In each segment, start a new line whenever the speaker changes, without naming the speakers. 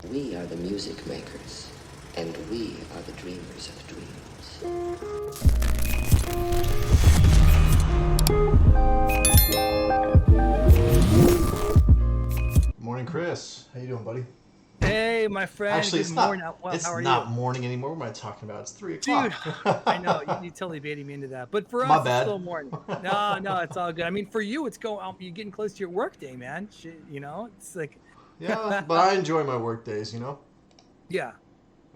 We are the music makers, and we are the dreamers of dreams.
Morning, Chris. How you doing, buddy?
Hey, my friend.
Actually,
Good morning. Well,
it's
how are
not
you?
morning anymore. What am I talking about? It's 3
Dude,
o'clock.
I know. You totally baited me into that. But for
My
us, it's
bad.
still morning. No, it's all good. I mean, for you, it's you're getting close to your work day, man. Shit, it's like,
Yeah, but I enjoy my work days, you know?
yeah,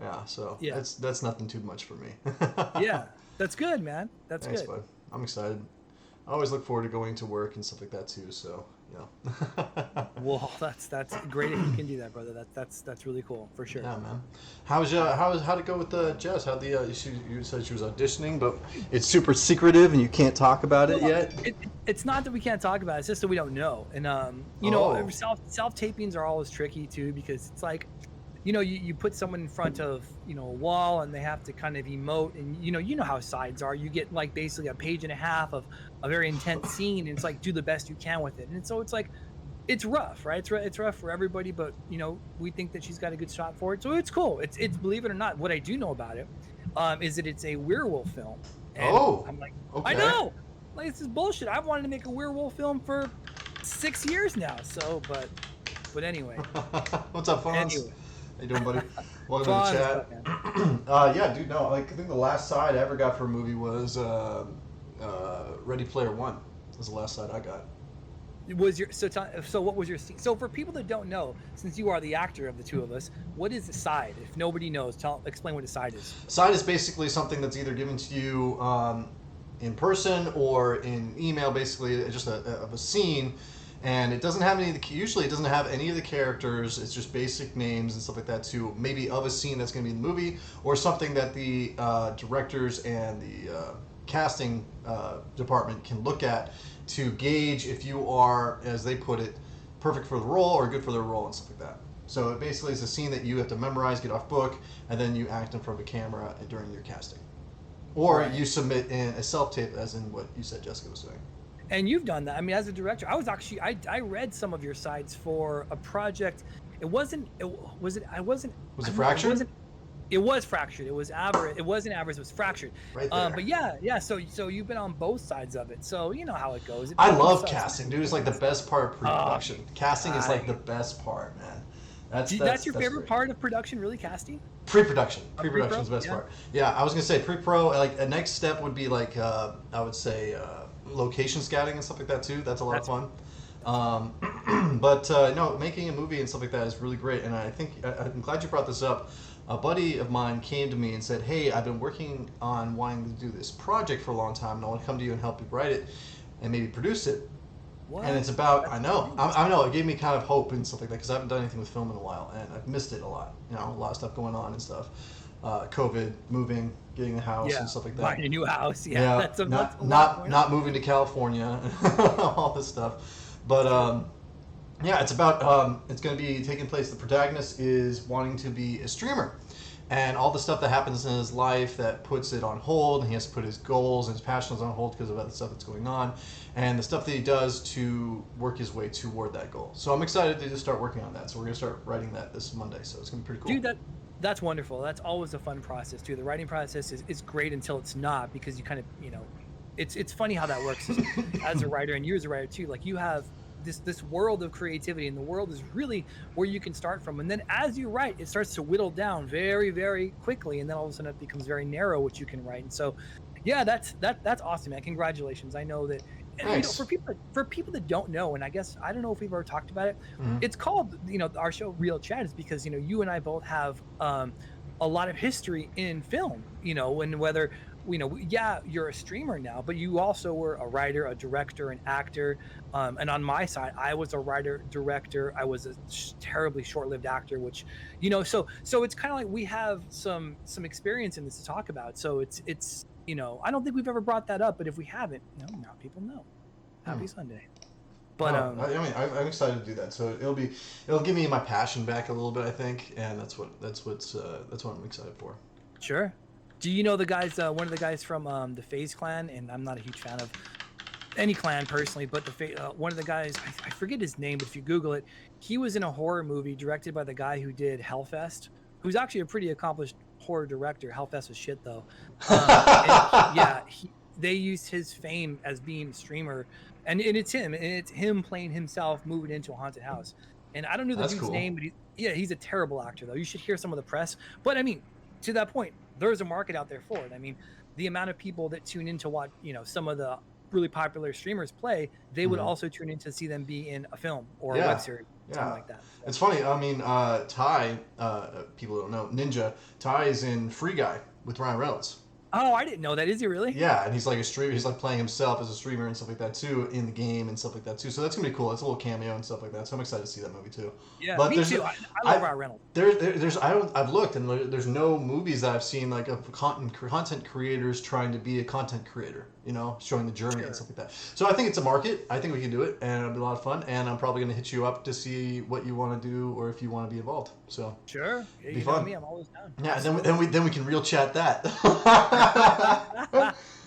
Yeah, so
yeah,
that's nothing too much for me.
yeah. That's good, man. That's
Thanks,
good.
bud. I'm excited. I always look forward to going to work and stuff like that too, so, yeah.
Well, that's great if you can do that, brother. That's really cool for sure.
Yeah, man. How'd it go with Jess? How'd you said she was auditioning, but it's super secretive and you can't talk about it yet?
It's not that we can't talk about it. It's just that we don't know. And self tapings are always tricky too, because it's like, you put someone in front of a wall and they have to kind of emote, and you know how sides are. You get like basically a page and a half of a very intense scene, and it's like do the best you can with it. And so it's like it's rough, right? It's rough for everybody, but we think that she's got a good shot for it, so it's cool. It's believe it or not, what I do know about it is that it's a werewolf film. And I'm like,
okay.
I know, like, this is bullshit. I've wanted to make a werewolf film for 6 years now. So, but anyway.
What's up, Fonz?
Anyway.
How you doing, buddy? Welcome to the chat. Yeah, dude. No, like I think the last side I ever got for a movie was Ready Player One. That was the last side I got.
So what was your scene? So for people that don't know, since you are the actor of the two of us, what is the side? If nobody knows, explain what a side is.
Side is basically something that's either given to you in person or in email. Basically, just of a scene. And it doesn't have usually it doesn't have any of the characters. It's just basic names and stuff like that too. Maybe of a scene that's going to be in the movie, or something that the directors and the casting department can look at to gauge if you are, as they put it, perfect for the role or good for their role and stuff like that. So it basically is a scene that you have to memorize, get off book, and then you act in front of a camera during your casting. Or you submit in a self-tape, as in what you said Jessica was doing.
And you've done that. I mean, as a director, I read some of your sides for a project. Was it
Fractured?
It was Fractured. It was Avarice. It wasn't Avarice. It was Fractured.
Right there.
But yeah. So you've been on both sides of it. So you know how it goes.
I love casting, dude. It's like the best part of pre-production. Casting is like the best part, man.
That's your favorite part of production, really, casting?
Pre-production. Pre-production is the best part. Yeah, I was gonna say pre-pro. Like a next step would be like I would say location scouting and stuff like that too. That's a lot of fun. But no, making a movie and stuff like that is really great. And I think I'm glad you brought this up. A buddy of mine came to me and said, "Hey, I've been working on wanting to do this project for a long time, and I want to come to you and help you write it and maybe produce it."
What?
And it's about, I know, it gave me kind of hope and stuff like that, because I haven't done anything with film in a while, and I've missed it a lot. A lot of stuff going on and stuff. COVID, moving, getting a house and stuff like that.
Buying a new house,
that's not moving to California, all this stuff. But yeah, it's about, it's going to be taking place, the protagonist is wanting to be a streamer. And all the stuff that happens in his life that puts it on hold, and he has to put his goals and his passions on hold because of other stuff that's going on, and the stuff that he does to work his way toward that goal. So I'm excited to just start working on that. So we're going to start writing that this Monday. So it's going to be pretty cool.
Dude, that's wonderful. That's always a fun process too. The writing process is great until it's not, because you kind of, it's funny how that works as a writer, and you as a writer too. Like, you have this world of creativity, and the world is really where you can start from. And then as you write, it starts to whittle down very, very quickly, and then all of a sudden it becomes very narrow what you can write. And so, yeah, that's awesome, man. Congratulations. I know that.
Nice.
For people that don't know, and I guess I don't know if we've ever talked about it. It's called, our show ReelChat is because you and I both have a lot of history in film. And whether you're a streamer now, but you also were a writer, a director, an actor. And on my side, I was a writer, director. I was a terribly short-lived actor, which, so it's kind of like we have some experience in this to talk about. So it's I don't think we've ever brought that up, but if we haven't, now people know. Happy Sunday. But
I'm excited to do that. So it'll give me my passion back a little bit, I think, and that's what I'm excited for.
Sure. Do you know the guys? One of the guys from the FaZe Clan, and I'm not a huge fan of any clan personally, but one of the guys, I forget his name, but if you Google it, he was in a horror movie directed by the guy who did Hellfest, who's actually a pretty accomplished horror director. Hellfest was shit though. They used his fame as being a streamer, and it's him playing himself moving into a haunted house. And I don't know the dude's name, but he's a terrible actor though. You should hear some of the press. But I mean, to that point, there's a market out there for it. I mean, the amount of people that tune in to watch, some of the really popular streamers play, they would also tune in to see them be in a film or a web series, something like that.
It's funny. I mean, Ty, people don't know, Ninja, Ty is in Free Guy with Ryan Reynolds.
Oh, I didn't know that. Is he really?
Yeah, and he's like a streamer. He's like playing himself as a streamer and stuff like that too in the game and stuff like that too. So that's gonna be cool. It's a little cameo and stuff like that. So I'm excited to see that movie too.
Yeah, but me too. I love Ryan Reynolds.
I've looked and there's no movies that I've seen like of content creators trying to be a content creator. Showing the journey and stuff like that. So I think it's a market. I think we can do it, and it'll be a lot of fun. And I'm probably gonna hit you up to see what you want to do or if you want to be involved. So
sure,
it'll be fun.
Me, I'm always down.
Yeah, and then we can ReelChat that.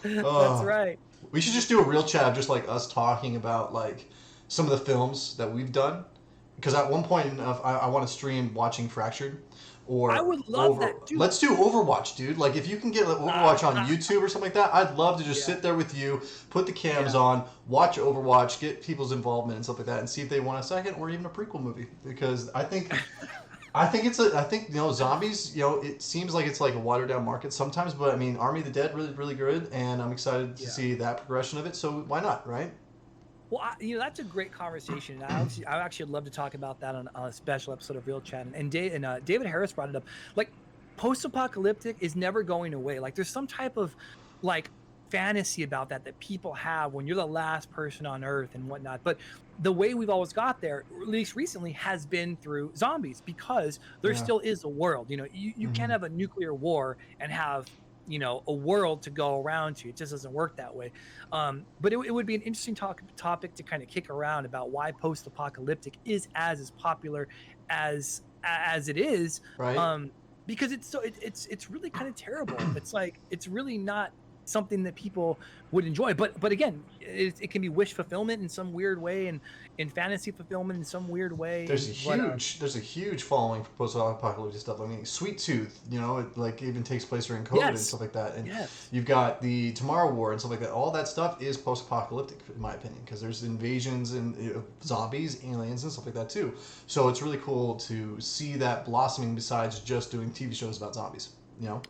That's right.
We should just do a ReelChat of just like us talking about like some of the films that we've done. Because at one point I want to stream watching Fractured. Or
I would love that, dude.
Let's do Overwatch, dude. Like if you can get Overwatch on YouTube or something like that, I'd love to just sit there with you, put the cams on, watch Overwatch, get people's involvement and stuff like that, and see if they want a second or even a prequel movie. Because I think zombies. It seems like it's like a watered down market sometimes, but I mean, Army of the Dead really really good, and I'm excited to see that progression of it. So why not, right?
Well, that's a great conversation. I actually love to talk about that on a special episode of ReelChat. And David Harris brought it up. Like, post-apocalyptic is never going away. Like, there's some type of like fantasy about that people have when you're the last person on Earth and whatnot. But the way we've always got there, at least recently, has been through zombies, because there still is a world. You can't have a nuclear war and have a world to go around to. It just doesn't work that way. But it would be an interesting topic to kind of kick around about why post-apocalyptic is as popular as it is,
right?
Because it's really kind of terrible. It's really not something that people would enjoy, but again, it can be wish fulfillment in some weird way, and in fantasy fulfillment in some weird way.
There's a huge following for post-apocalyptic stuff. I mean, Sweet Tooth, it like even takes place during COVID and stuff like that. And you've got the Tomorrow War and stuff like that. All that stuff is post-apocalyptic, in my opinion, because there's invasions and zombies, aliens, and stuff like that too. So it's really cool to see that blossoming besides just doing TV shows about zombies.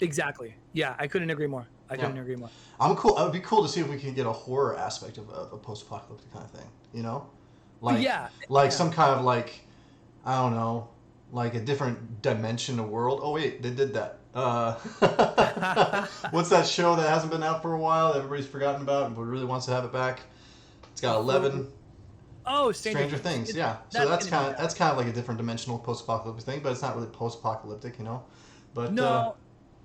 Exactly. Yeah, I couldn't agree more. Couldn't agree more.
I'm cool. It would be cool to see if we can get a horror aspect of a post-apocalyptic kind of thing. Like some kind of like, I don't know, like a different dimension of world. Oh wait, they did that. What's that show that hasn't been out for a while that everybody's forgotten about but really wants to have it back? It's got 11.
Oh,
Stranger Things. Yeah. So that's kind of like a different dimensional post-apocalyptic thing, but it's not really post-apocalyptic, But
no.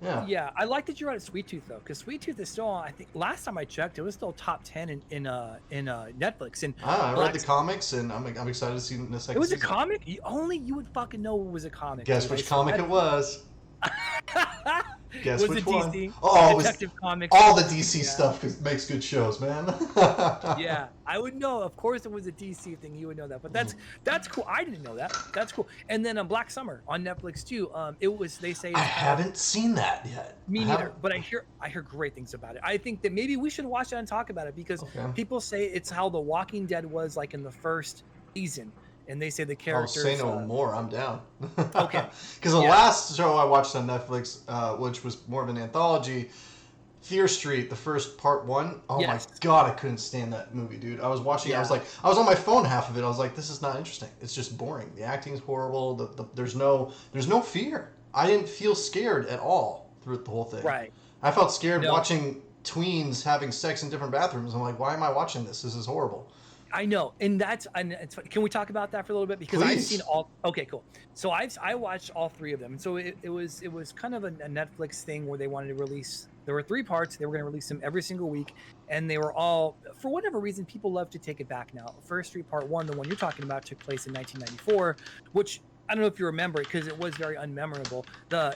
Yeah, I like that you're at Sweet Tooth though, because Sweet Tooth is still, I think last time I checked, it was still top 10 in Netflix. And
I read the comics, and I'm excited to see the second.
It was
season.
A comic. Only you would fucking know it was a comic.
Guess which comic it was. Guess
was
which
it
one?
DC?
Oh,
Detective Comics.
All the DC stuff makes good shows, man.
Yeah, I would know. Of course, it was a DC thing. You would know that, but that's cool. I didn't know that. That's cool. And then Black Summer on Netflix too. They say
I haven't seen that yet.
Me neither. But I hear great things about it. I think that maybe we should watch it and talk about it, because people say it's how The Walking Dead was like in the first season. And they say the characters...
I'll say no more. I'm down.
Okay.
Because the last show I watched on Netflix, which was more of an anthology, Fear Street, the first part 1. Oh my God, I couldn't stand that movie, dude. I was watching. I was on my phone half of it. I was like, this is not interesting. It's just boring. The acting's horrible. There's no fear. I didn't feel scared at all through the whole thing.
Right.
I felt scared watching tweens having sex in different bathrooms. I'm like, why am I watching this? This is horrible.
I know, and it's funny. Can we talk about that for a little bit? Because I've seen all. Okay, cool. So I watched all 3 of them. So it was kind of a Netflix thing where they wanted to release. There were 3 parts. They were going to release them every single week, and they were all, for whatever reason, people love to take it back now. First Street Part 1, the one you're talking about, took place in 1994, which I don't know if you remember it because it was very unmemorable.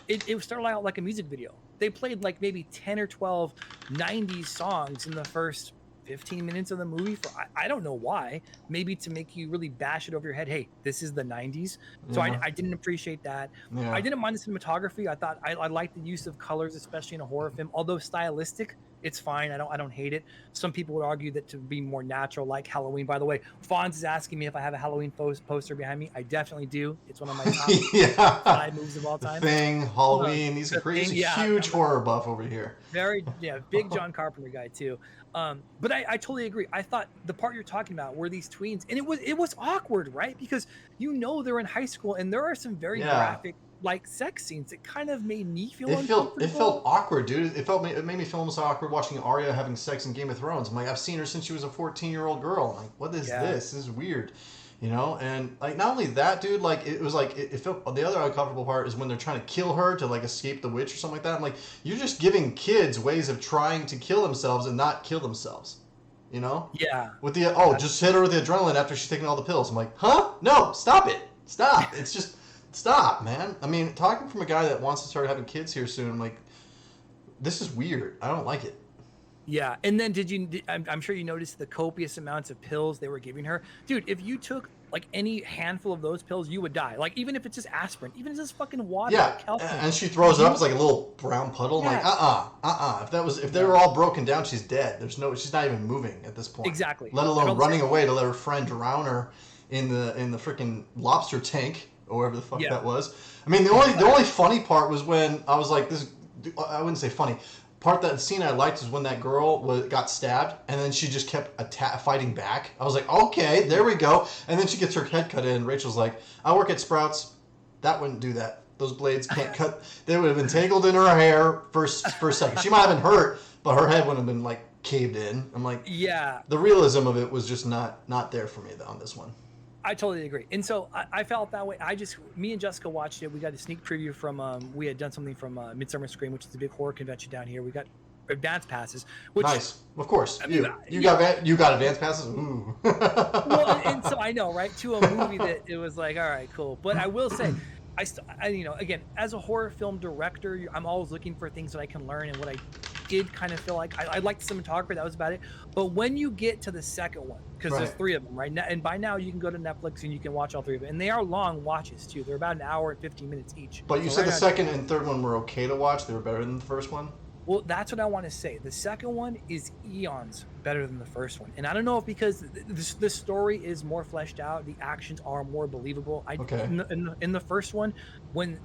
It started out like a music video. They played like maybe 10 or 12 90s songs in the first 15 minutes of the movie for I don't know why, maybe to make you really bash it over your head. Hey, this is the 90s. So
Yeah.
I didn't appreciate that.
Yeah.
I didn't mind the cinematography. I thought I liked the use of colors, especially in a horror film. Although stylistic, it's fine. I don't hate it. Some people would argue that to be more natural, like Halloween. By the way, Fonz is asking me if I have a Halloween poster behind me. I definitely do. It's one of my top 5 movies of all time.
Thing, Halloween. He's a huge horror buff over here.
Very, big John Carpenter guy too. But I totally agree. I thought the part you're talking about were these tweens, and it was awkward, right? Because they're in high school, and there are some very graphic like sex scenes. It kind of made me feel uncomfortable.
It felt awkward, dude. It made me feel almost awkward watching Arya having sex in Game of Thrones. I'm like, I've seen her since she was a 14-year-old girl. I'm like, what is this? This is weird. You know, and like not only that, dude, like it was like it felt the other uncomfortable part is when they're trying to kill her to like escape the witch or something like that. I'm like, you're just giving kids ways of trying to kill themselves and not kill themselves. You know?
Yeah.
With the just hit her with the adrenaline after she's taking all the pills. I'm like, huh? No, stop it. Stop. It's just stop, man. I mean, talking from a guy that wants to start having kids here soon, I'm like, this is weird. I don't like it.
Yeah, and then I'm sure you noticed the copious amounts of pills they were giving her. Dude, if you took like any handful of those pills, you would die. Like even if it's just aspirin, even if it's just fucking water.
Yeah, and she throws it up. It's like a little brown puddle. I'm like, If they were all broken down, she's dead. She's not even moving at this point.
Exactly.
Let alone running away to let her friend drown her in the freaking lobster tank or whatever the fuck that was. I mean, the only funny part was when I was like, I wouldn't say funny. The scene I liked is when that girl got stabbed and then she just kept fighting back. I was like, okay, there we go. And then she gets her head cut in. Rachel's like, I work at Sprouts. That wouldn't do that. Those blades can't cut. They would have been tangled in her hair for a second. She might have been hurt, but her head would have been like caved in. I'm like, the realism of it was just not there for me on this one.
I totally agree. And so I felt that way. Me and Jessica watched it. We got a sneak preview from, we had done something from Midsummer Scream, which is a big horror convention down here. We got advance passes. Which,
nice. Of course. You got advance passes? Ooh.
Well, and so I know, right? To a movie that it was like, all right, cool. But I will say, again, as a horror film director, I'm always looking for things that I can learn. And what I did kind of feel like, I liked the cinematography, that was about it. But when you get to the second one, because there's 3 of them, right? And by now you can go to Netflix and you can watch all 3 of them. And they are long watches, too. They're about an hour and 15 minutes each.
But you said the second and third one were okay to watch? They were better than the first one?
Well, that's what I want to say. The second one is eons better than the first one. And I don't know if because the story is more fleshed out, the actions are more believable. In the first one, when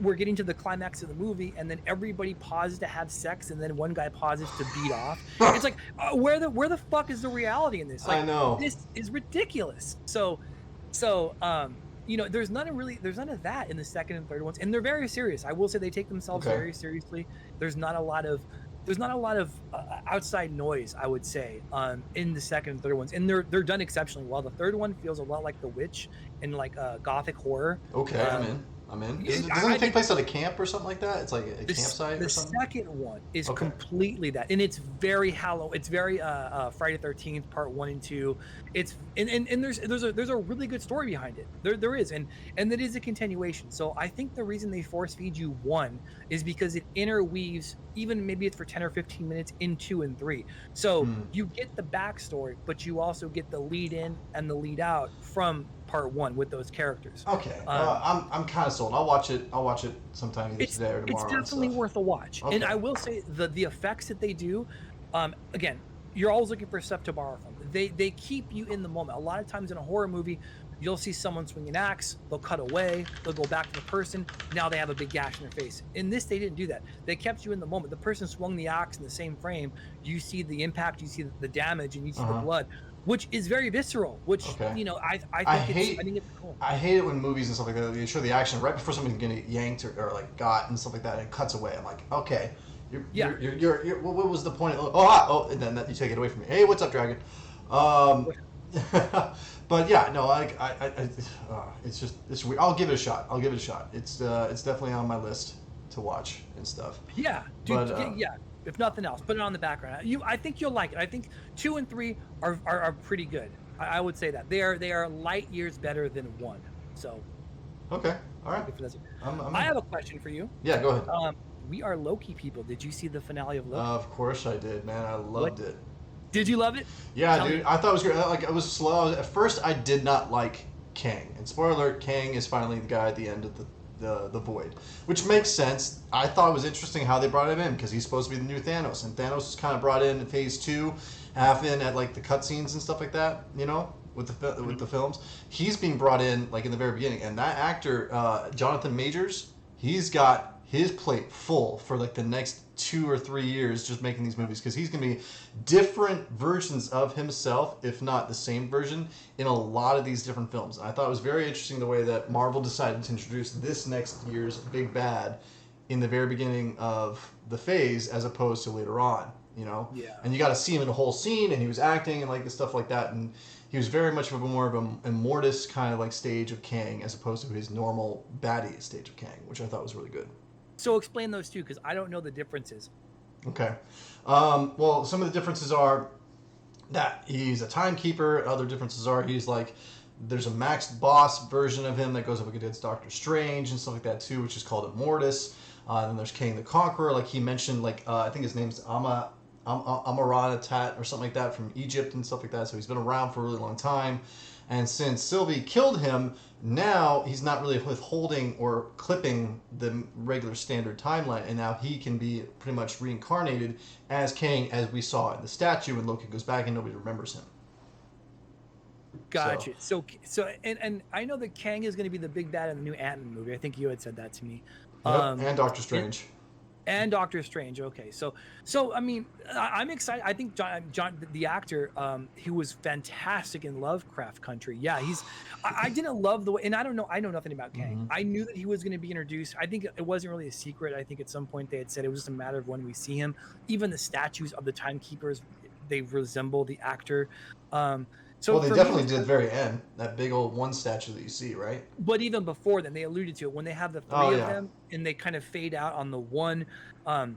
we're getting to the climax of the movie and then everybody pauses to have sex and then one guy pauses to beat off, it's like, where the fuck is the reality in this? Like,
I know.
This is ridiculous. So there's none of that in the second and third ones, and they're very serious. I will say they take themselves very seriously. There's not a lot of outside noise, I would say, in the second and third ones, and they're done exceptionally well. The third one feels a lot like The Witch and like gothic horror.
Okay, I'm in. Doesn't it take place at a camp or something like that? It's like a campsite or something? The
second one is completely that. And it's very It's very Friday the 13th, part 1 and 2. It's and there's a really good story behind it. There is. And it is a continuation. So I think the reason they force feed you 1 is because it interweaves, even maybe it's for 10 or 15 minutes, in 2 and 3. So you get the backstory, but you also get the lead in and the lead out from part 1 with those characters.
Okay, I'm kind of sold. I'll watch it sometime either today or tomorrow.
It's definitely worth a watch. Okay. And I will say the effects that they do, again, you're always looking for stuff to borrow from. They keep you in the moment. A lot of times in a horror movie, you'll see someone swing an axe, they'll cut away, they'll go back to the person, now they have a big gash in their face. In this, they didn't do that. They kept you in the moment. The person swung the axe in the same frame, you see the impact, you see the damage, and you see the blood, which is very visceral, which, I think it's cool.
I hate it when movies and stuff like that, they show the action right before somebody's getting yanked or like got and stuff like that, and it cuts away. I'm like, okay, you're what was the point? And then you take it away from me. Hey, what's up, Dragon? But yeah, no, it's weird. I'll give it a shot. It's definitely on my list to watch and stuff.
Yeah, dude. If nothing else, put it on the background. I think you'll like it. I think 2 and 3 are pretty good. I would say that they are light years better than 1. So.
Okay. All right.
I have a question for you.
Yeah, go ahead.
We are Loki people. Did you see the finale of Loki?
Of course I did, man. I loved it.
Did you love it?
Yeah,
Tell
dude,
me.
I thought it was great. Like, it was slow. At first, I did not like Kang. And spoiler alert, Kang is finally the guy at the end of the Void, which makes sense. I thought it was interesting how they brought him in because he's supposed to be the new Thanos, and Thanos was kind of brought in Phase 2, half in at like the cutscenes and stuff like that. You know, with the films, he's being brought in like in the very beginning, and that actor, Jonathan Majors, he's got his plate full for like the next 2 or 3 years just making these movies because he's going to be different versions of himself, if not the same version, in a lot of these different films. And I thought it was very interesting the way that Marvel decided to introduce this next year's big bad in the very beginning of the phase as opposed to later on, you know?
Yeah.
And you got to see him in a whole scene, and he was acting and like the stuff like that, and he was very much of a more of a Mortis kind of like stage of Kang as opposed to his normal baddie stage of Kang, which I thought was really good.
So explain those two because I don't know the differences.
Okay. Well, some of the differences are that he's a timekeeper. Other differences are he's like, there's a max boss version of him that goes up against Doctor Strange and stuff like that too, which is called Immortus. Then there's Kang the Conqueror, like he mentioned, like I think his name's Amaratat or something like that from Egypt and stuff like that. So he's been around for a really long time. And since Sylvie killed him, now he's not really withholding or clipping the regular standard timeline, and now he can be pretty much reincarnated as Kang, as we saw in the statue when Loki goes back and nobody remembers him.
Gotcha. So and I know that Kang is going to be the big bad in the new Ant-Man movie. I think you had said that to me.
Yep, and Doctor Strange.
And Doctor Strange. Okay, so I mean, I'm excited. I think John the actor, he was fantastic in Lovecraft Country. Yeah, I didn't love the way, and I know nothing about Kang.
Mm-hmm.
I knew that he was going to be introduced. I think it wasn't really a secret. I think at some point they had said it was just a matter of when we see him. Even the statues of the timekeepers, they resemble the actor. So
well, they definitely did at the very end. That big old one statue that you see, right?
But even before then, they alluded to it when they have the three of them and they kind of fade out on the one. And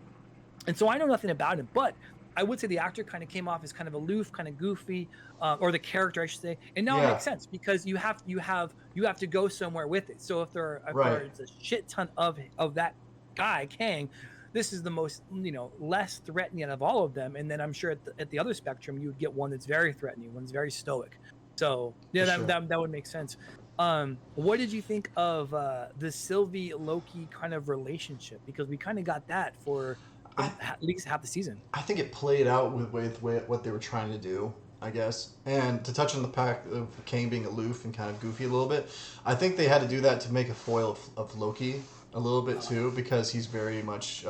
so I know nothing about him, but I would say the actor kind of came off as kind of aloof, kind of goofy, or the character, I should say. And now it makes sense because you have to go somewhere with it. So if there's a shit ton of that guy Kang, this is the most, less threatening out of all of them. And then I'm sure at the other spectrum, you would get one that's very threatening, one's very stoic. So yeah, that would make sense. What did you think of the Sylvie Loki kind of relationship? Because we kind of got that for at least half the season.
I think it played out with what they were trying to do, I guess. And to touch on the fact of Kang being aloof and kind of goofy a little bit, I think they had to do that to make a foil of Loki a little bit too, because he's very much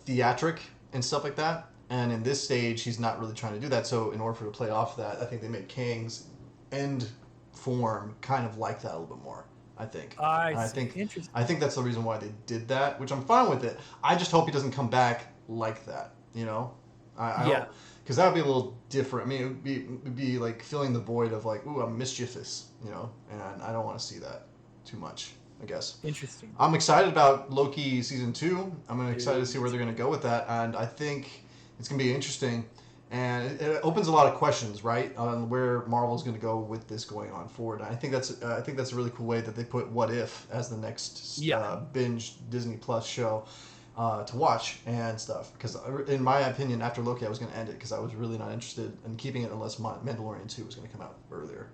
theatric and stuff like that. And in this stage, he's not really trying to do that. So in order for to play off that, I think they made Kang's end form kind of like that a little bit more. I think. I think that's the reason why they did that, which I'm fine with it. I just hope he doesn't come back like that. Because that would be a little different. I mean, it would be like filling the void of like, ooh, I'm mischievous, and I don't want to see that too much, I guess.
Interesting.
I'm excited about Loki season 2. I'm excited to see where they're going to go with that, and I think it's going to be interesting. And it opens a lot of questions, right, on where Marvel's going to go with this going on forward. And I think that's a really cool way that they put What If as the next binge Disney Plus show to watch and stuff. Because in my opinion, after Loki, I was going to end it because I was really not interested in keeping it unless Mandalorian 2 was going to come out earlier,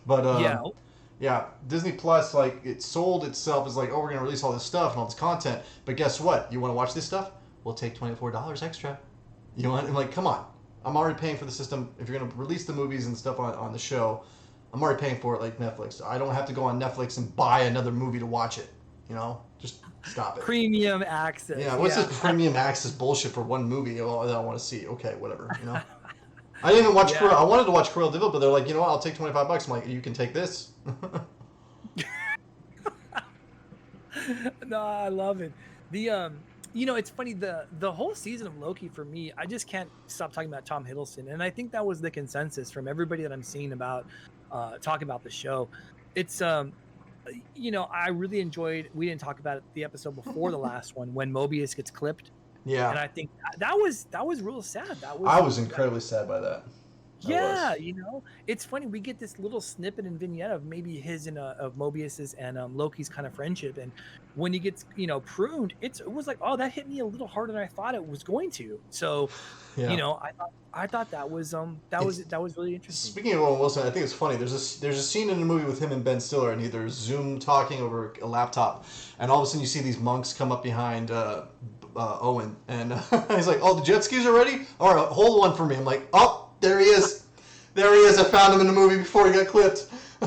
But yeah, Disney Plus, like, it sold itself as like, oh, we're going to release all this stuff and all this content. But guess what? You want to watch this stuff? We'll take $24 extra. I'm like, come on. I'm already paying for the system. If you're going to release the movies and stuff on the show, I'm already paying for it like Netflix. I don't have to go on Netflix and buy another movie to watch it. Just stop it.
Premium access.
Yeah, what's this premium access bullshit for one movie? Oh, that I want to see. Okay, whatever. I didn't even watch Cruella. I wanted to watch Cruella de Vil, but they're like, what? I'll take $25. I'm like, you can take this.
No, I love it. It's funny, the whole season of Loki for me, I just can't stop talking about Tom Hiddleston, and I think that was the consensus from everybody that I'm seeing about talk about the show. It's I really enjoyed. We didn't talk about it the episode before the last one when Mobius gets clipped.
Yeah,
and I think that was real sad.
I was incredibly sad by that.
Yeah, it's funny. We get this little snippet and vignette of maybe his and of Mobius's and Loki's kind of friendship, and when he gets pruned, it was like, oh, that hit me a little harder than I thought it was going to. So,
Yeah.
I thought that was really interesting.
Speaking of Owen Wilson, I think it's funny. There's a scene in the movie with him and Ben Stiller, and they're Zoom talking over a laptop, and all of a sudden you see these monks come up behind Owen, and he's like, "Oh, the jet skis are ready. All right, hold one for me." I'm like, "Oh, there he is. There he is. I found him in the movie before he got clipped,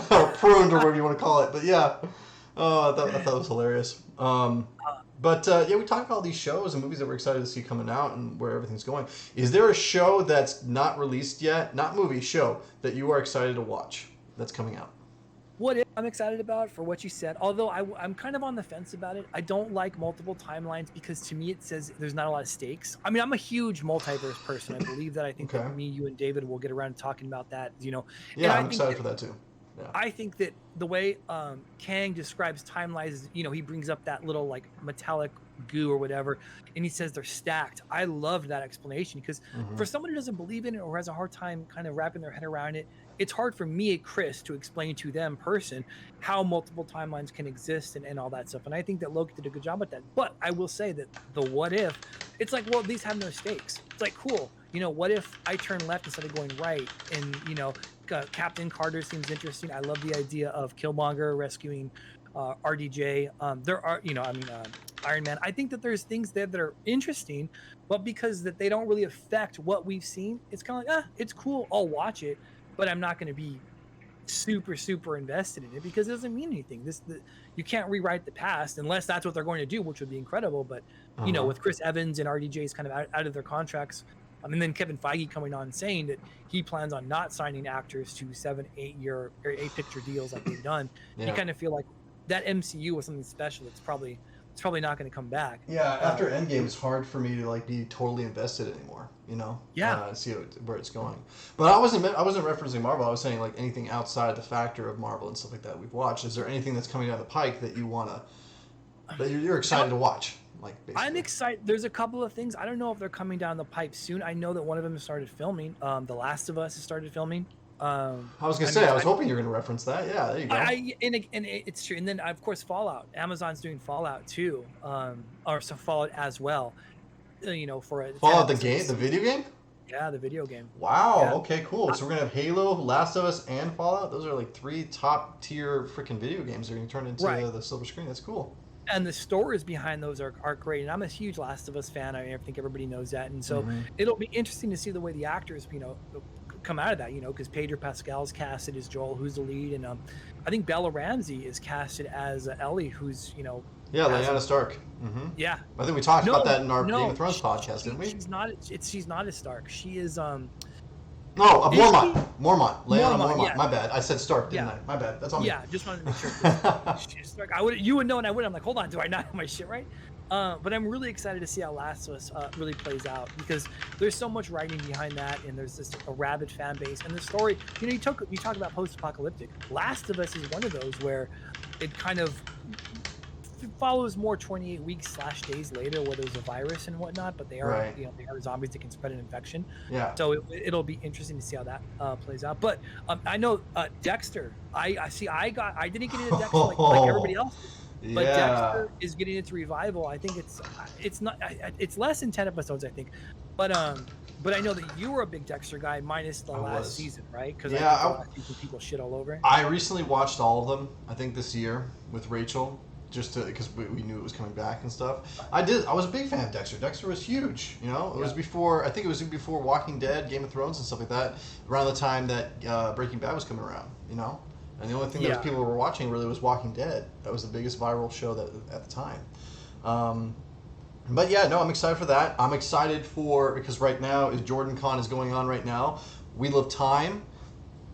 or pruned, or whatever you want to call it." But yeah, I thought it was hilarious. But we talk about all these shows and movies that we're excited to see coming out and where everything's going. Is there a show that's not released yet, not movie, show, that you are excited to watch that's coming out?
What if I'm excited about for what you said, although I'm kind of on the fence about it. I don't like multiple timelines because to me it says there's not a lot of stakes. I mean, I'm a huge multiverse person. I believe that. I think that me, you, and David will get around to talking about that.
Yeah, I'm excited for that too. Yeah.
I think that the way Kang describes timelines is, he brings up that little like metallic goo or whatever, and he says they're stacked. I loved that explanation because for someone who doesn't believe in it or has a hard time kind of wrapping their head around it, it's hard for me, Chris, to explain to them person how multiple timelines can exist and all that stuff. And I think that Loki did a good job at that. But I will say that the what if, it's like, well, these have no stakes. It's like, cool. What if I turn left instead of going right? And, Captain Carter seems interesting. I love the idea of Killmonger rescuing RDJ. There are, Iron Man. I think that there's things there that are interesting, but because that they don't really affect what we've seen, it's kind of like, it's cool. I'll watch it, but I'm not going to be super, super invested in it because it doesn't mean anything. You can't rewrite the past unless that's what they're going to do, which would be incredible. But, with Chris Evans and RDJ's kind of out of their contracts, and then Kevin Feige coming on saying that he plans on not signing actors to 7-8 picture deals like they've done. Yeah. You kind of feel like that MCU was something special. It's probably not going to come back.
Yeah, after Endgame, it's hard for me to be totally invested anymore.
Yeah.
See where it's going. But I wasn't referencing Marvel. I was saying anything outside the factor of Marvel and stuff like that we've watched. Is there anything that's coming down the pike that you're excited to watch?
I'm excited. There's a couple of things. I don't know if they're coming down the pipe soon. I know that one of them has started filming. The Last of Us has started filming.
I was gonna say, I was hoping you were gonna reference that. Yeah, there you go.
And it's true. And then of course Fallout. Amazon's doing Fallout too, Fallout as well. For a
Fallout the video game.
Yeah, the video game.
Wow. Yeah. Okay, cool. So we're gonna have Halo, Last of Us, and Fallout. Those are 3 top tier freaking video games that are gonna turn into the silver screen. That's cool.
And the stories behind those are great. And I'm a huge Last of Us fan. I think everybody knows that. And so it'll be interesting to see the way the actors, come out of that, because Pedro Pascal's casted as Joel, who's the lead. And I think Bella Ramsey is casted as Ellie, who's,
Yeah, Lyanna Stark.
Yeah.
I think we talked about that in our Game of Thrones podcast, didn't we?
She's not as Stark. She is...
Mormont. Lyanna Mormont.
Yeah.
My bad. I said Stark, didn't I? My bad. That's on me.
Yeah, just wanted to make sure. She's Stark. You would know, and I would. I'm like, hold on, do I not have my shit right? But I'm really excited to see how Last of Us really plays out because there's so much writing behind that, and there's just a rabid fan base, and the story. You talk about post-apocalyptic. Last of Us is one of those where it kind of follows more 28 weeks / days later where there's a virus and whatnot, but they are they are zombies that can spread an infection.
Yeah.
So it'll be interesting to see how that plays out. But I know Dexter. I didn't get into Dexter like everybody else. But Dexter is getting into revival. I think it's less than 10 episodes, I think. But I know that you were a big Dexter guy, minus the last season, right? Because people shit all over it.
I recently watched all of them. I think this year with Rachel, just because we knew it was coming back and stuff. I was a big fan of Dexter. Dexter was huge. It was before. I think it was before Walking Dead, Game of Thrones, and stuff like that. Around the time that Breaking Bad was coming around. And the only thing that people were watching really was Walking Dead. That was the biggest viral show at the time. But yeah, no, I'm excited for that. I'm excited because right now Jordan Con is going on right now. Wheel of Time,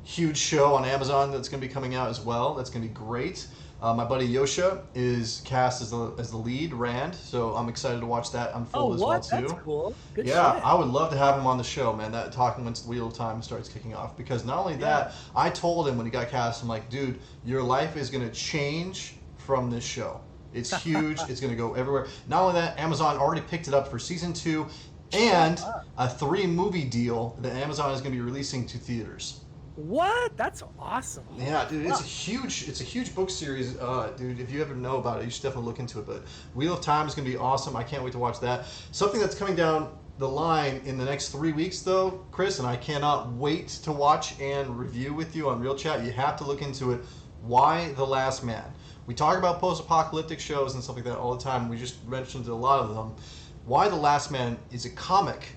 huge show on Amazon that's going to be coming out as well. That's going to be great. My buddy Yosha is cast as the lead, Rand, so I'm excited to watch that unfold as well too.
That's cool. Good shit.
I would love to have him on the show, man. That talking once the Wheel of Time starts kicking off, because not only that, I told him when he got cast, I'm like, dude, your life is gonna change from this show. It's huge. It's gonna go everywhere. Not only that, Amazon already picked it up for season 2. and a 3-movie deal that Amazon is going to be releasing to theaters.
What? That's awesome.
Yeah, dude, it's a huge book series, dude. If you ever know about it, you should definitely look into it. But Wheel of Time is going to be awesome. I can't wait to watch that. Something that's coming down the line in the next 3 weeks, though, Chris, and I cannot wait to watch and review with you on ReelChat. You have to look into it. Y: The Last Man. We talk about post-apocalyptic shows and stuff like that all the time. We just mentioned a lot of them. Y: The Last Man is a comic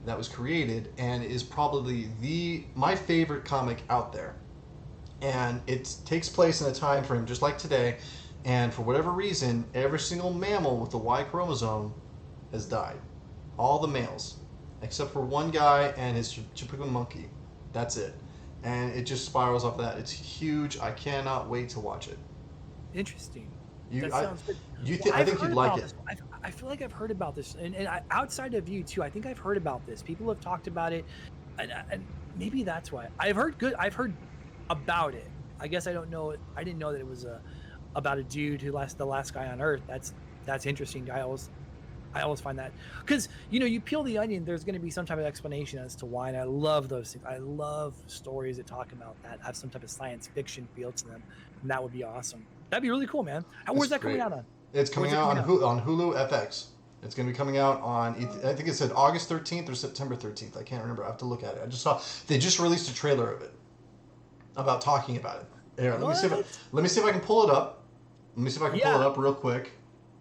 that was created and is probably my favorite comic out there. And it takes place in a time frame just like today, and for whatever reason, every single mammal with the Y chromosome has died. All the males, except for one guy and his Chipukin monkey. That's it. And it just spirals off that. It's huge. I cannot wait to watch it.
Interesting.
That
sounds good.
I think you'd like it.
I feel like I've heard about this, and outside of you too, I think I've heard about this. People have talked about it, and maybe that's why I've heard about it. I guess I don't know. I didn't know that it was about a dude who the last guy on Earth. That's interesting. I always find that, because you peel the onion, there's going to be some type of explanation as to why, and I love those things. I love stories that talk about that, have some type of science fiction feel to them, and that would be awesome. That'd be really cool, man. Where's that coming out on?
It's coming out on Hulu FX. It's going to be coming out on, I think it said August 13th or September 13th. I can't remember. I have to look at it. I just saw they just released a trailer of it about talking about it. Here, let me see if I can pull it up. Let me see if I can pull it up real quick.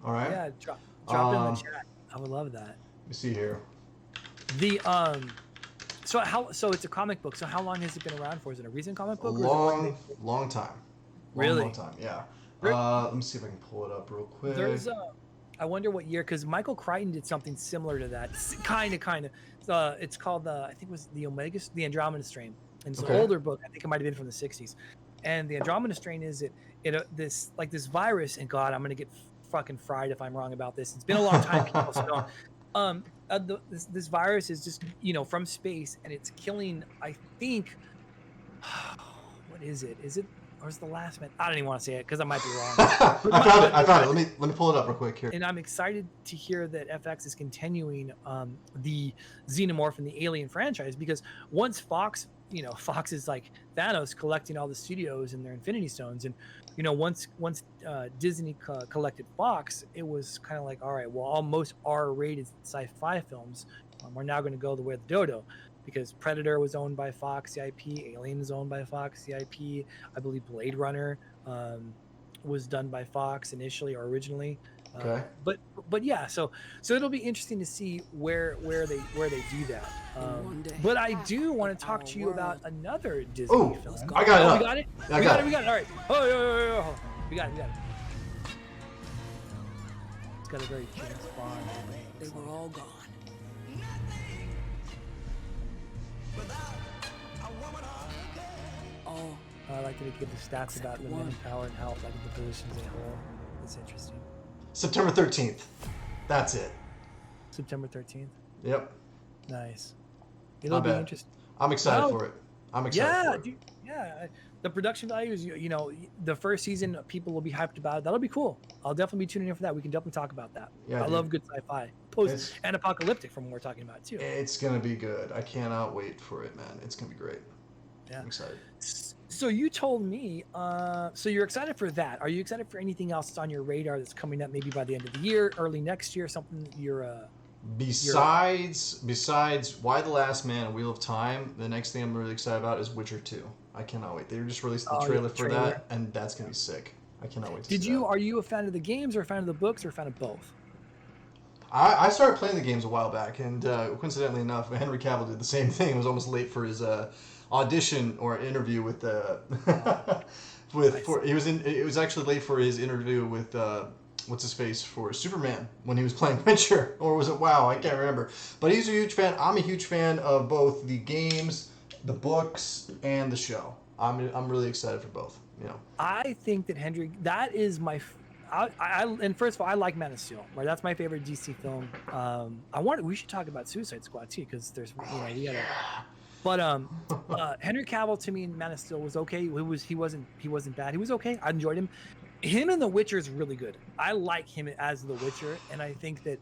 All right.
Yeah, drop it in the chat. I would love that.
Let me see here.
So it's a comic book. So how long has it been around for? Is it a recent comic book?
Long time.
Really?
Long time. Yeah. Let me see if I can pull it up real quick.
I wonder what year, because Michael Crichton did something similar to that. Kind of. It's called I think it was the Andromeda Strain, and it's an older book. I think it might have been from the '60s. And the Andromeda Strain is this virus. And God, I'm gonna get fucking fried if I'm wrong about this. It's been a long time, people. So, this virus is just from space, and it's killing. I think. What is it? Is it? Or is the last man? I don't even want to say it because I might be wrong.
I found it. Let me pull it up real quick here.
And I'm excited to hear that FX is continuing the Xenomorph and the Alien franchise, because once Fox is like Thanos collecting all the studios and their Infinity Stones, and once Disney collected Fox, it was kind of like, all right, well, all most R-rated sci-fi films are now going to go the way of the dodo. Because Predator was owned by Fox, the IP. Alien is owned by Fox, the IP. I believe Blade Runner was done by Fox initially or originally.
Okay.
But yeah, so it'll be interesting to see where they do that. But I do want to talk to you about another Disney film.
I got it.
We got it. We got it. All right. Oh, we got it. It's got a very James Bond.
They were all gone.
I like that it gives the stats about limited power and health, like the positions as a whole. That's interesting.
September 13th. That's it.
September 13th.
Yep.
Nice. It'll be interesting.
I'm excited for it. I'm excited for it.
Dude, yeah. The production value is, the first season, people will be hyped about it. That'll be cool. I'll definitely be tuning in for that. We can definitely talk about that.
Yeah,
I love good sci-fi. Post and apocalyptic from what we're talking about too.
It's gonna be good. I cannot wait for it, man. It's gonna be great.
Yeah.
I'm excited.
So you told me, so you're excited for that. Are you excited for anything else that's on your radar that's coming up maybe by the end of the year, early next year, something that you're
Besides Y: The Last Man and Wheel of Time, the next thing I'm really excited about is Witcher 2. I cannot wait. They just released the trailer for that, and that's going to be sick. I cannot wait to see that.
Are you a fan of the games or a fan of the books or a fan of both?
I started playing the games a while back, and coincidentally enough, Henry Cavill did the same thing. He was almost late for his audition or interview with it was actually late for his interview with what's his face for Superman when he was playing Witcher, or was it WoW? I can't remember. But he's a huge fan. I'm a huge fan of both the games, the books, and the show. I'm really excited for both.
I think that Henry, that is my. And first of all, I like Man of Steel. Right, that's my favorite DC film. We should talk about Suicide Squad too, because there's we gotta. But Henry Cavill to me in Man of Steel was okay. He wasn't bad. He was okay. I enjoyed him. Him in The Witcher is really good. I like him as The Witcher, and I think that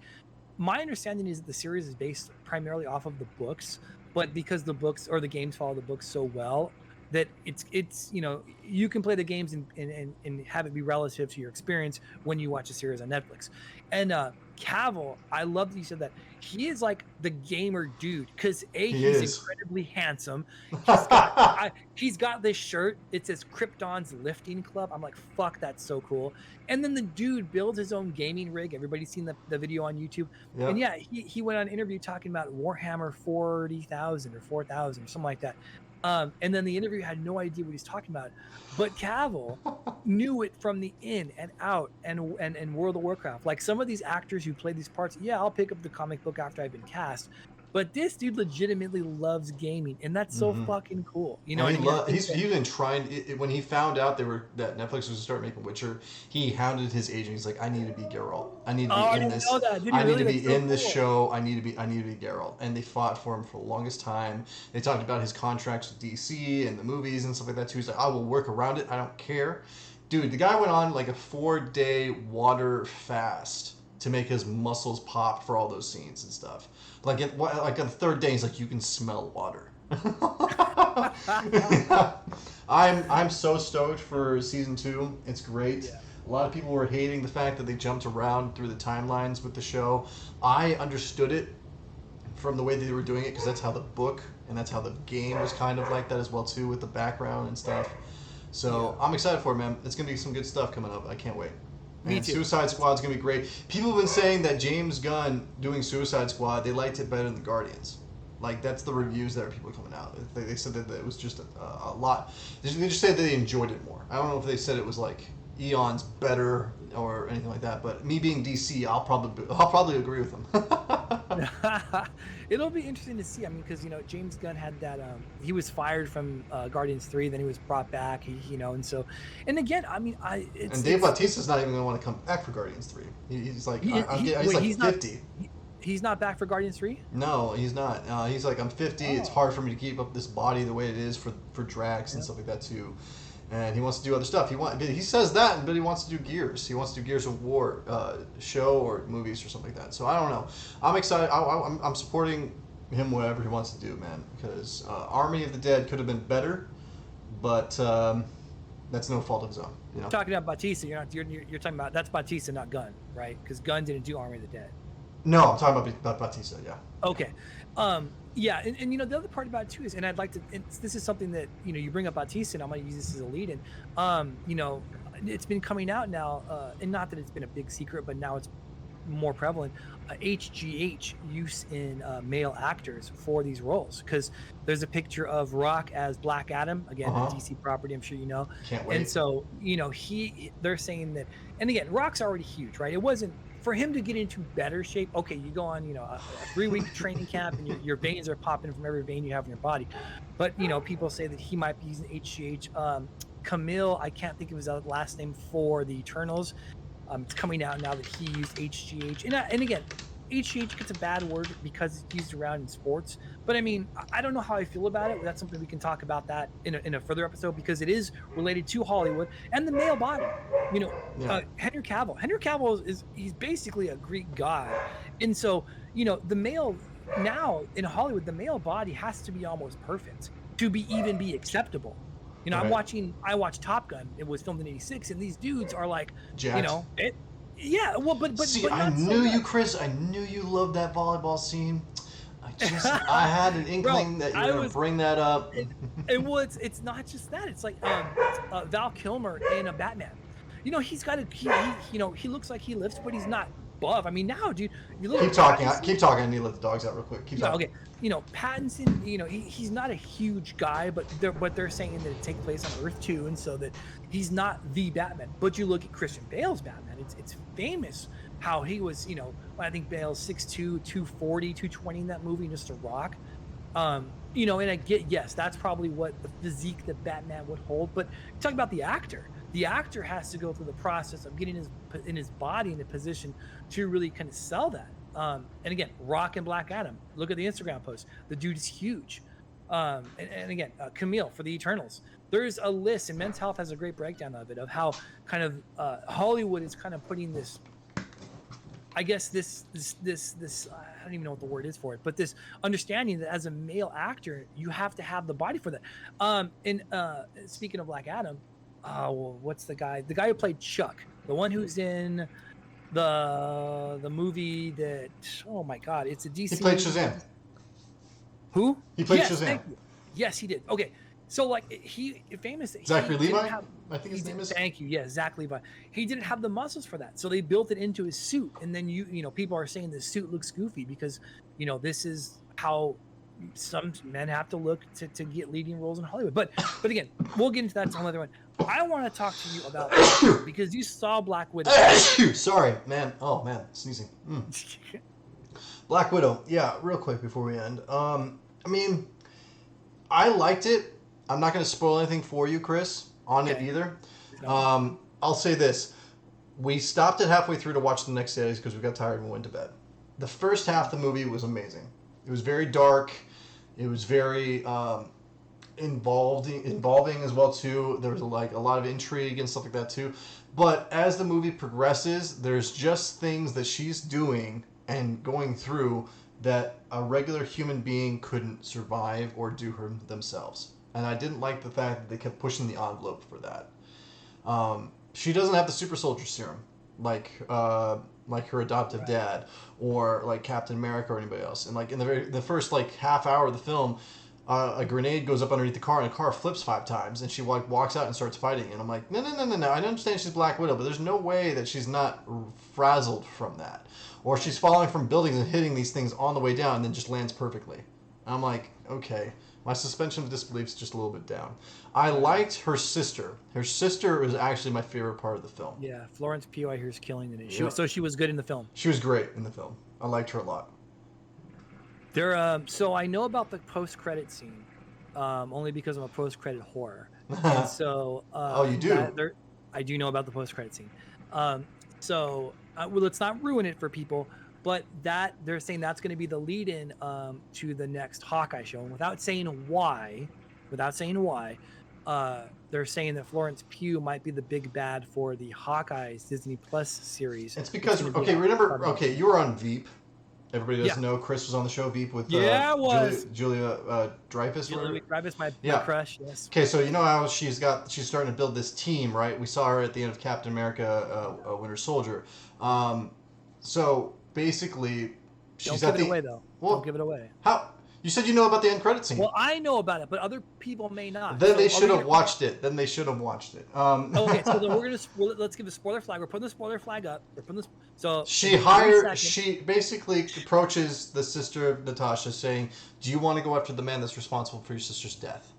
my understanding is that the series is based primarily off of the books, but because the books or the games follow the books so well, that it's you can play the games and have it be relative to your experience when you watch a series on Netflix. And Cavill, I love that you said that. He is like the gamer dude because
He
he's
is.
incredibly handsome. He's got this shirt. It says Krypton's Lifting Club. I'm like, fuck, that's so cool. And then the dude builds his own gaming rig. Everybody's seen the video on YouTube. And
Yep.
yeah, he went on an interview talking about Warhammer 40,000 or 4,000 or something like that. And then the interview had no idea what he's talking about, but Cavill knew it from the in and out and World of Warcraft. Like some of these actors who play these parts, yeah, I'll pick up the comic book after I've been cast. But this dude legitimately loves gaming, and that's so fucking cool. You know,
And
what I mean?
he's been trying. When he found out that Netflix was to start making Witcher, he hounded his agent. He's like, "I need to be Geralt. I need to be
I
in
didn't
this.
know that. Dude,
I need
really?
to be
That's so
in this
cool.
show. I need to be Geralt." And they fought for him for the longest time. They talked about his contracts with DC and the movies and stuff like that too. He's like, "I will work around it. I don't care." Dude, the guy went on like a 4-day water fast to make his muscles pop for all those scenes and stuff. Like on the third day, he's like, "You can smell water." I'm so stoked for season 2. It's great.
Yeah.
A lot of people were hating the fact that they jumped around through the timelines with the show. I understood it from the way they were doing it because that's how the book and that's how the game was kind of like that as well too, with the background and stuff. So I'm excited for it, man. It's gonna be some good stuff coming up. I can't wait.
Me
And
too.
Suicide Squad's gonna be great. People have been saying that James Gunn doing Suicide Squad, they liked it better than the Guardians. Like that's the reviews that are people coming out. They said that it was just a lot. They just said that they enjoyed it more. I don't know if they said it was like eons better or anything like that. But me being DC, I'll probably agree with them.
It'll be interesting to see. I mean, because James Gunn had that. He was fired from Guardians 3, then he was brought back. And again, I mean,
and Dave Bautista's not even going to want to come back for Guardians 3. He's like, he's 50.
He's not back for Guardians 3?
No, he's not. He's like, I'm 50. It's hard for me to keep up this body the way it is for Drax and stuff like that too. And he wants to do other stuff. He says that, but he wants to do Gears. He wants to do Gears of War show or movies or something like that. So I don't know. I'm excited. I'm supporting him whatever he wants to do, man. Because Army of the Dead could have been better, but that's no fault of his own. You know?
Talking about Bautista, you're talking about that's Bautista, not Gunn, right? Because Gunn didn't do Army of the Dead.
No, I'm talking about Bautista. Yeah.
Okay. Yeah, and the other part about it too is, and I'd like to, this is something that you bring up Bautista, and I'm going to use this as a lead in. It's been coming out now, and not that it's been a big secret, but now it's more prevalent. HGH use in male actors for these roles, because there's a picture of Rock as Black Adam, again, a DC property, I'm sure you know.
Can't wait.
And so they're saying that, and again, Rock's already huge, right? It wasn't. For him to get into better shape, okay, you go on, a 3-week training camp and your veins are popping from every vein you have in your body. But, people say that he might be using HGH. Camille, I can't think of his last name for the Eternals. It's coming out now that he used HGH. And again, HGH gets a bad word because it's used around in sports. But I mean, I don't know how I feel about it. That's something we can talk about that in a further episode, because it is related to Hollywood and the male body. Henry Cavill. He's basically a Greek god. And so, the male now in Hollywood, the male body has to be almost perfect to be acceptable.
Right.
I watched Top Gun. It was filmed in '86, and these dudes are like,
Jacked.
Yeah, well, but
See,
but
I
not
knew
so
you, Chris. I knew you loved that volleyball scene. I had an inkling that you were going to bring that up.
It's not just that. It's like Val Kilmer in a Batman. He's got he looks like he lifts, but he's not buff. I mean, now, dude, you look.
Keep talking. Keep talking. I need to let the dogs out real quick. Keep talking.
Okay. Pattinson. He's not a huge guy, but they're saying that it takes place on Earth too, and so that he's not the Batman. But you look at Christian Bale's Batman. It's famous how he was. I think Bale's 6'2", 240, 220 in that movie, just a rock. And I get, yes, that's probably what the physique that Batman would hold. But talk about the actor. The actor has to go through the process of getting his body in a position to really kind of sell that. And again, Rock and Black Adam. Look at the Instagram post. The dude is huge. And again, Camille for the Eternals. There's a list, and Men's Health has a great breakdown of it, of how kind of Hollywood is kind of putting this I guess this I don't even know what the word is for it, but this understanding that as a male actor, you have to have the body for that. And speaking of Black Adam, well, what's the guy? The guy who played Chuck, the one who's in the movie that, oh my God, it's a DC.
He played Shazam.
Who?
He played
yes,
Shazam.
Thank you. Yes, he did. Okay. So like he famous
Zachary
he
Levi, I think his name is.
Thank you. Yes, Zach Levi. He didn't have the muscles for that, so they built it into his suit. And then you know people are saying the suit looks goofy because this is how some men have to look to get leading roles in Hollywood. But again, we'll get into that to another one. I want to talk to you about because you saw Black Widow.
Sorry, man. Oh man, sneezing. Black Widow. Yeah, real quick before we end. I mean, I liked it. I'm not going to spoil anything for you, Chris, on it either. I'll say this. We stopped it halfway through to watch the next days because we got tired and we went to bed. The first half of the movie was amazing. It was very dark. It was very involving as well, too. There was a lot of intrigue and stuff like that, too. But as the movie progresses, there's just things that she's doing and going through that a regular human being couldn't survive or do her themselves. And I didn't like the fact that they kept pushing the envelope for that. She doesn't have the super soldier serum like her adoptive dad or like Captain America or anybody else. And like in the first like half hour of the film, a grenade goes up underneath the car and the car flips 5 times and she walks out and starts fighting. And I'm like, no. I understand she's Black Widow, but there's no way that she's not frazzled from that. Or she's falling from buildings and hitting these things on the way down and then just lands perfectly. And I'm like, okay. My suspension of disbelief is just a little bit down. I liked her sister. Her sister was actually my favorite part of the film.
Yeah, Florence Pugh, I hear, is killing it. So she was good in the film.
She was great in the film. I liked her a lot.
So I know about the post-credit scene, only because I'm a post-credit whore. And so
oh, you do?
I do know about the post-credit scene. Well, let's not ruin it for people. But they're saying that's going to be the lead-in to the next Hawkeye show, and without saying why, they're saying that Florence Pugh might be the big bad for the Hawkeye's Disney Plus series.
It's because you were on Veep. Everybody doesn't know Chris was on the show Veep with Julia Dreyfus.
Julia Dreyfus, my crush. Yes.
Okay, so you know how she's starting to build this team, right? We saw her at the end of Captain America: Winter Soldier. So. Basically, she's
Don't give it away, though. Don't give it away.
How? You said you know about the end credit scene.
Well, I know about it, but other people may not.
Then they should have watched it.
Okay, so then let's give a spoiler flag. We're putting the spoiler flag up.
She basically approaches the sister of Natasha saying, do you want to go after the man that's responsible for your sister's death?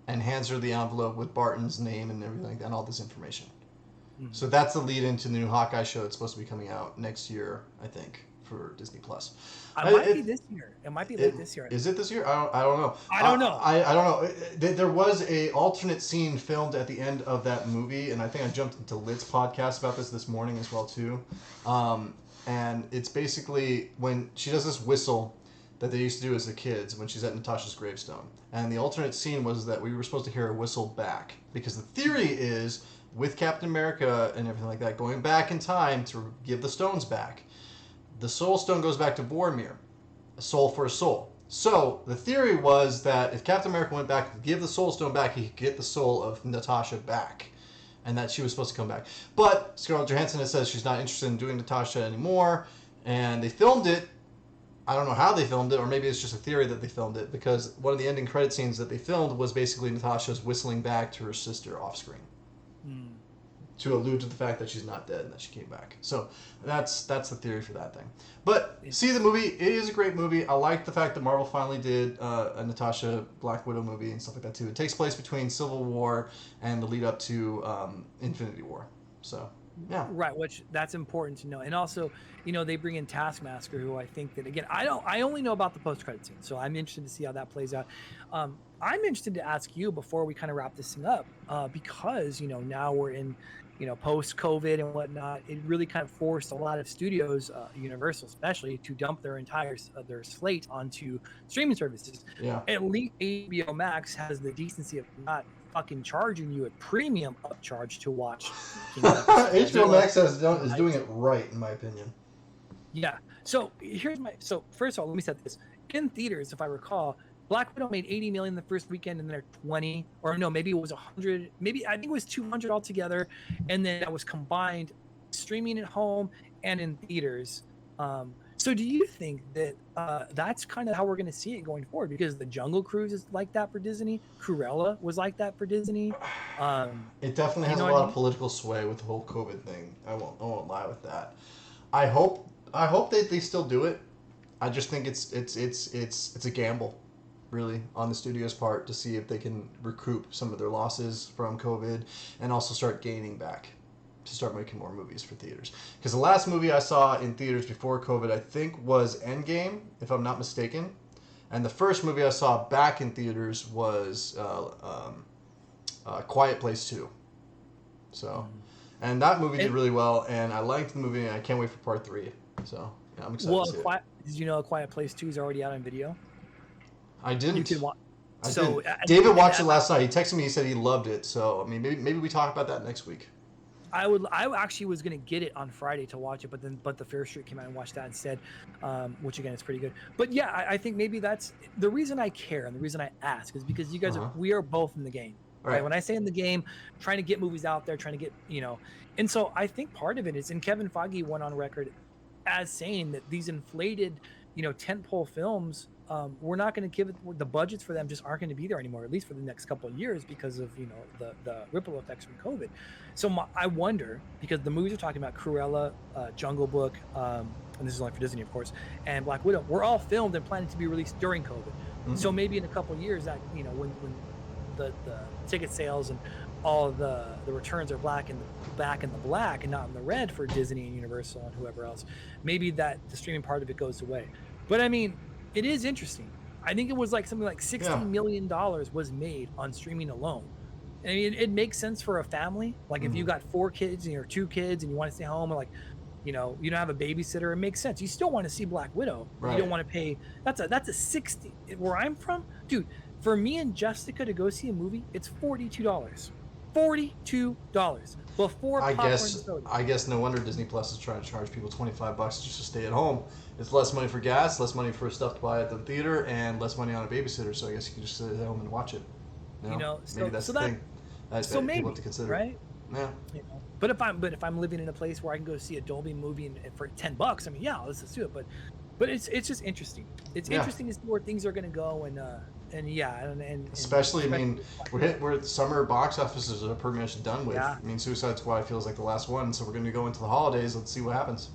And hands her the envelope with Barton's name and everything and all this information. So that's the lead into the new Hawkeye show that's supposed to be coming out next year, I think, for Disney Plus.
It might be this year. It might be late this year.
Is it this year? I don't know.
I don't know.
I don't know. There was a alternate scene filmed at the end of that movie, and I think I jumped into Lit's podcast about this morning as well too. And it's basically when she does this whistle that they used to do as the kids when she's at Natasha's gravestone. And the alternate scene was that we were supposed to hear her whistle back because the theory is, with Captain America and everything like that, going back in time to give the stones back, the Soul Stone goes back to Boromir, a soul for a soul. So the theory was that if Captain America went back to give the Soul Stone back, he could get the soul of Natasha back, and that she was supposed to come back. But Scarlett Johansson has said she's not interested in doing Natasha anymore, and they filmed it. I don't know how they filmed it, or maybe it's just a theory that they filmed it, because one of the ending credit scenes that they filmed was basically Natasha's whistling back to her sister off screen. To allude to the fact that she's not dead and that she came back. So that's the theory for that thing. But see the movie. It is a great movie. I like the fact that Marvel finally did a Natasha Black Widow movie and stuff like that too. It takes place between Civil War and the lead up to Infinity War. So yeah. Right,
which that's important to know. And also, they bring in Taskmaster, who I think that, again, I only know about the post-credit scene, so I'm interested to see how that plays out. I'm interested to ask you before we kind of wrap this thing up, because, now we're in, post-COVID and whatnot. It really kind of forced a lot of studios, Universal especially, to dump their entire their slate onto streaming services.
Yeah.
At least HBO Max has the decency of not fucking charging you a premium upcharge to watch.
HBO Max is doing it right, in my opinion.
Yeah. So here's my. So first of all, let me set this. In theaters, if I recall, Black Widow made 80 million the first weekend, and then they're 20, or no, maybe it was 100. Maybe I think it was 200 altogether, and then that was combined, streaming at home and in theaters. So do you think that that's kind of how we're going to see it going forward? Because the Jungle Cruise is like that for Disney. Cruella was like that for Disney.
It definitely has a lot of political sway with the whole COVID thing. I won't lie with that. I hope they still do it. I just think it's a gamble, really, on the studio's part to see if they can recoup some of their losses from COVID and also start gaining back to start making more movies for theaters. Because the last movie I saw in theaters before COVID, I think, was Endgame, if I'm not mistaken. And the first movie I saw back in theaters was Quiet Place 2. So, and that movie did really well, and I liked the movie, and I can't wait for part 3. So, yeah, I'm excited to see it.
Did you know A Quiet Place 2 is already out on video?
I didn't.
You can watch.
So David watched it last night. He texted me. He said he loved it. So I mean, maybe we talk about that next week.
I actually was gonna get it on Friday to watch it, but the Fair Street came out and watched that instead, which again is pretty good. But yeah, I think maybe that's the reason I care and the reason I ask is because you guys we are both in the game. Right. When I say in the game, trying to get movies out there, trying to get and so I think part of it is, and Kevin Feige went on record as saying that these inflated, tentpole films, we're not going to give it, the budgets for them just aren't going to be there anymore, at least for the next couple of years, because of the ripple effects from COVID. So I wonder, because the movies are talking about Cruella, Jungle Book, and this is only for Disney, of course, and Black Widow, were all filmed and planned to be released during COVID. Mm-hmm. So maybe in a couple of years that when the ticket sales and all of the returns are back in the black and not in the red for Disney and Universal and whoever else, maybe that the streaming part of it goes away. But I mean, it is interesting. I think it was like something like $60 million was made on streaming alone. I mean, it makes sense for a family. Like if you got 4 kids and you're 2 kids and you want to stay home, and like, you don't have a babysitter, it makes sense. You still want to see Black Widow. Right. You don't want to pay. That's a 60. Where I'm from, dude. For me and Jessica to go see a movie, it's $42. $42 before popcorn and soda.
I guess no wonder Disney Plus is trying to charge people $25 just to stay at home. It's less money for gas, less money for stuff to buy at the theater, and less money on a babysitter. So I guess you can just sit at home and watch it. Maybe that's the thing. That maybe people have to consider,
right?
Yeah.
But if I'm living in a place where I can go see a Dolby movie for $10, I mean, yeah, let's do it. But it's just interesting. It's interesting to see where things are going to go, and
especially, I mean, we're summer box offices are pretty much done with. I mean, Suicide Squad feels like the last one, so we're going to go into the holidays. Let's see what happens.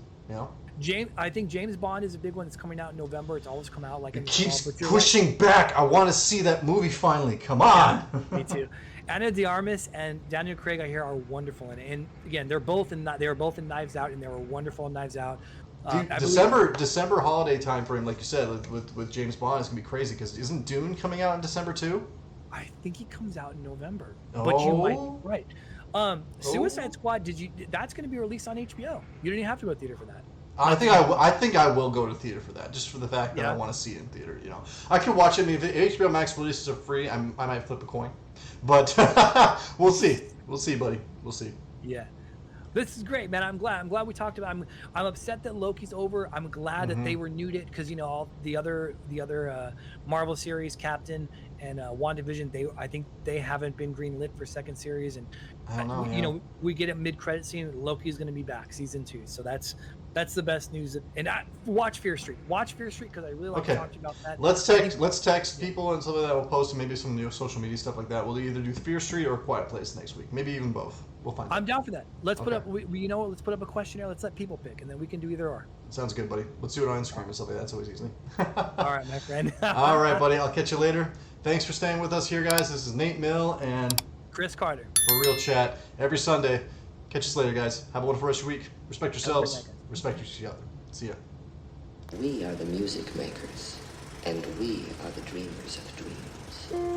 I think James Bond is a big one that's coming out in November. It's always come out like in
the fall. It keeps pushing back. I want to see that movie finally. Come on.
Yeah, me too. Anna de Armas and Daniel Craig, I hear, are wonderful in it. And again, they were both in Knives Out, and they were wonderful in Knives Out.
December holiday time frame, like you said, with James Bond is gonna be crazy, because isn't Dune coming out in December too?
I think he comes out in November, but you might be right. Suicide Squad, that's going to be released on HBO. You don't even have to go to theater for that.
I think I will go to theater for that, just for the fact that I want to see it in theater. I could watch it. I mean, if HBO Max releases are free, I might flip a coin, but we'll see. We'll see, buddy. We'll see.
Yeah. This is great, man. I'm glad we talked about. I'm upset that Loki's over. I'm glad that they renewed it, because all the other Marvel series, Captain and WandaVision, I think they haven't been greenlit for second series, and
I don't know,
we get a mid-credit scene. Loki's going to be back, season 2. So that's the best news. And watch Fear Street. Watch Fear Street, because I really like to talk to you about that.
Let's text people and stuff like that. We'll post maybe some new social media stuff like that. We'll either do Fear Street or Quiet Place next week. Maybe even both. We'll find out.
I'm down for that. Let's put up. Let's put up a questionnaire. Let's let people pick, and then we can do either or.
Sounds good, buddy. Let's do it on Instagram and stuff like that. It's always easy.
All right, my friend.
All right, buddy. I'll catch you later. Thanks for staying with us here, guys. This is Nate Mill and
Chris Carter
for ReelChat every Sunday. Catch us later, guys. Have a wonderful rest of your week. Respect yourselves. Respect each other. See ya.
We are the music makers, and we are the dreamers of dreams.